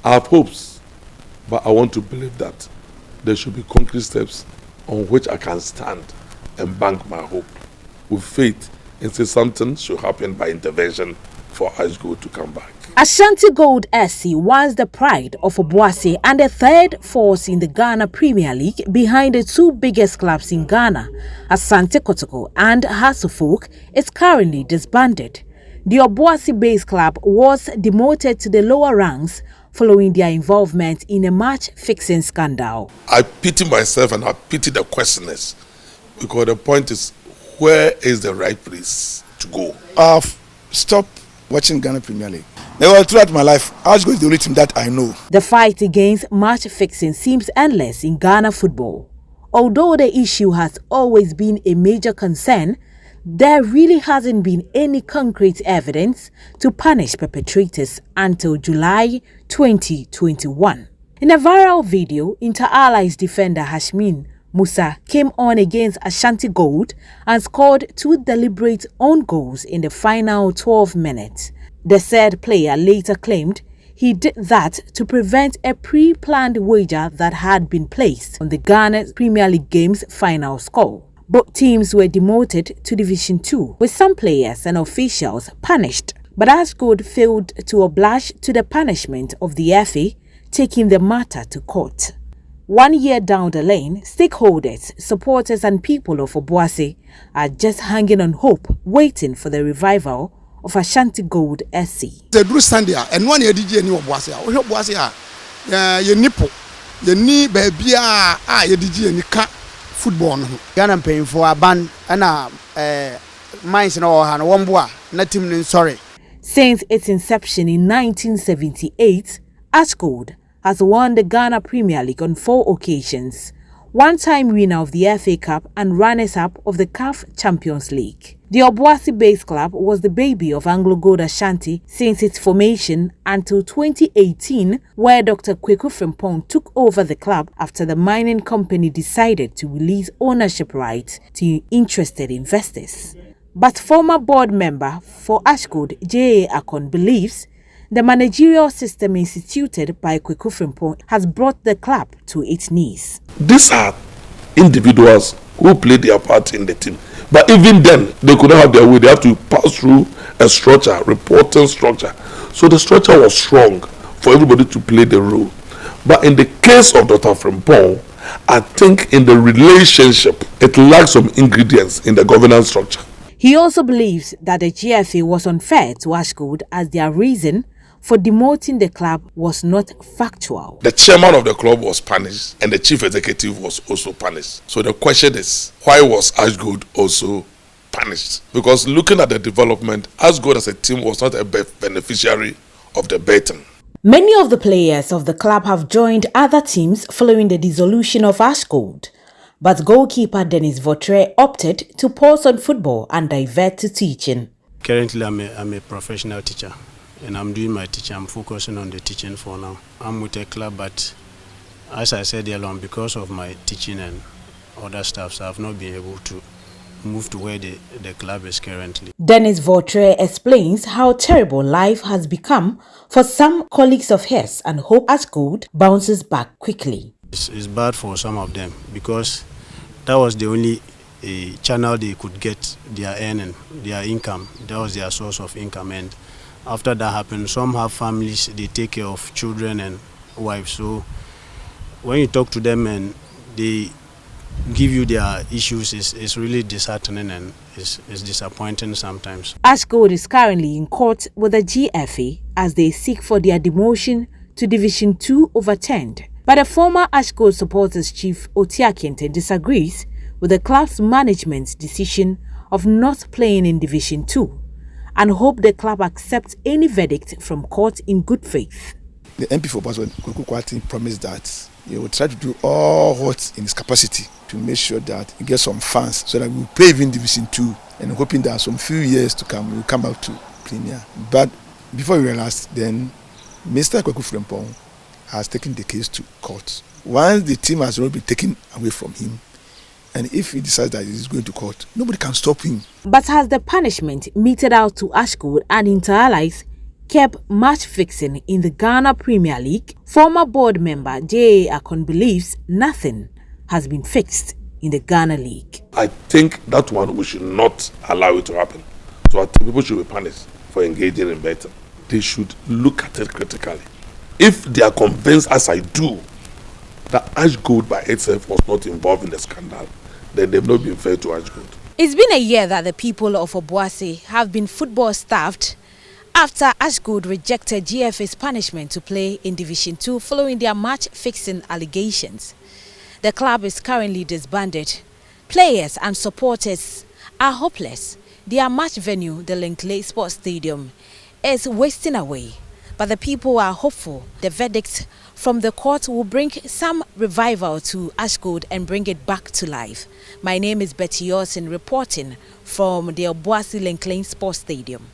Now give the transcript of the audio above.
I have hopes, but I want to believe that there should be concrete steps on which I can stand and bank my hope with faith and say something should happen by intervention for Ashgold to come back. Ashgold SC, once the pride of Obuasi and the third force in the Ghana Premier League behind the two biggest clubs in Ghana, Asante Kotoko and Hasselfolk, is currently disbanded. The Obuasi-based club was demoted to the lower ranks following their involvement in a match-fixing scandal. I pity myself and I pity the questioners, because the point is, where is the right place to go? I've stopped watching Ghana Premier League. Never throughout my life, Ashgold is the only team that I know. The fight against match-fixing seems endless in Ghana football. Although the issue has always been a major concern, there really hasn't been any concrete evidence to punish perpetrators until July 2021. In a viral video, Inter-Allies defender Hashmin Musa came on against Ashgold and scored 2 deliberate own goals in the final 12 minutes. The said player later claimed he did that to prevent a pre-planned wager that had been placed on the Ghana Premier League game's final score. Both teams were demoted to Division 2, with some players and officials punished. But Ashgold failed to oblige to the punishment of the FA, taking the matter to court. 1 year down the lane, stakeholders, supporters and people of Obuasi are just hanging on hope, waiting for the revival of Ashgold SC. The Drew Sunday and 1 year DJ ni Obuasi. Obuasi ye nipo, ye ni baby ye DJ ni ka football no. Ghana paying for a ban and mines no han womboa na team ni sorry. Since its inception in 1978, Ashgold has won the Ghana Premier League on 4 occasions, one-time winner of the FA Cup and runners-up of the CAF Champions League. The Obuasi-based club was the baby of Anglo Gold Ashanti since its formation until 2018, where Dr. Kweku Frimpong took over the club after the mining company decided to release ownership rights to interested investors. But former board member for Ashgold, J.A. Akon, believes the managerial system instituted by Kweku Frimpong has brought the club to its knees. These are individuals who play their part in the team. But even then, they couldn't have their way. They have to pass through a structure, reporting structure. So the structure was strong for everybody to play the role. But in the case of Dr. Frimpong, I think in the relationship, it lacks some ingredients in the governance structure. He also believes that the GFA was unfair to Ashgold as their reason for demoting the club was not factual. The chairman of the club was punished and the chief executive was also punished. So the question is, why was Ashgold also punished? Because looking at the development, Ashgold as a team was not a beneficiary of the betting. Many of the players of the club have joined other teams following the dissolution of Ashgold. But goalkeeper Dennis Votre opted to pause on football and divert to teaching. Currently, I'm a professional teacher. And I'm doing my teaching. I'm focusing on the teaching for now. I'm with a club, but as I said earlier on, because of my teaching and other stuff, so I've not been able to move to where the club is currently. Dennis Votre explains how terrible life has become for some colleagues of his and hope Ashgold bounces back quickly. It's bad for some of them because that was the only channel they could get their earning, their income. That was their source of income. And after that happened, some have families, they take care of children and wives. So when you talk to them and they give you their issues, it's really disheartening and it's disappointing sometimes. Ashgold is currently in court with the GFA as they seek for their demotion to Division 2 overturned. But the former Ashgold supporters chief Otiakente disagrees with the club's management's decision of not playing in Division 2. And hope the club accepts any verdict from court in good faith. The MP for Basel, Kweku Kwati, promised that he will try to do all what's in his capacity to make sure that he gets some funds so that we will play even Division 2 and hoping that some few years to come, we will come back to Premier. But before we realize, then Mr. Kweku Frimpong has taken the case to court. Once the team has already been taken away from him, and if he decides that he's going to court, nobody can stop him. But has the punishment meted out to Ashgold and Inter-Allies kept match fixing in the Ghana Premier League, former board member J.A. Akon believes nothing has been fixed in the Ghana League. I think that one we should not allow it to happen. So I think people should be punished for engaging in betting. They should look at it critically. If they are convinced, as I do, that Ashgold by itself was not involved in the scandal, then they've not been fair to Ashgold. It's been a year that the people of Obuasi have been football starved after Ashgold rejected GFA's punishment to play in Division 2 following their match-fixing allegations. The club is currently disbanded. Players and supporters are hopeless. Their match venue, the Linkley Sports Stadium, is wasting away. But the people are hopeful the verdict from the court will bring some revival to Ashgold and bring it back to life. My name is Betty Yorson reporting from the Obuasi Linkley Sports Stadium.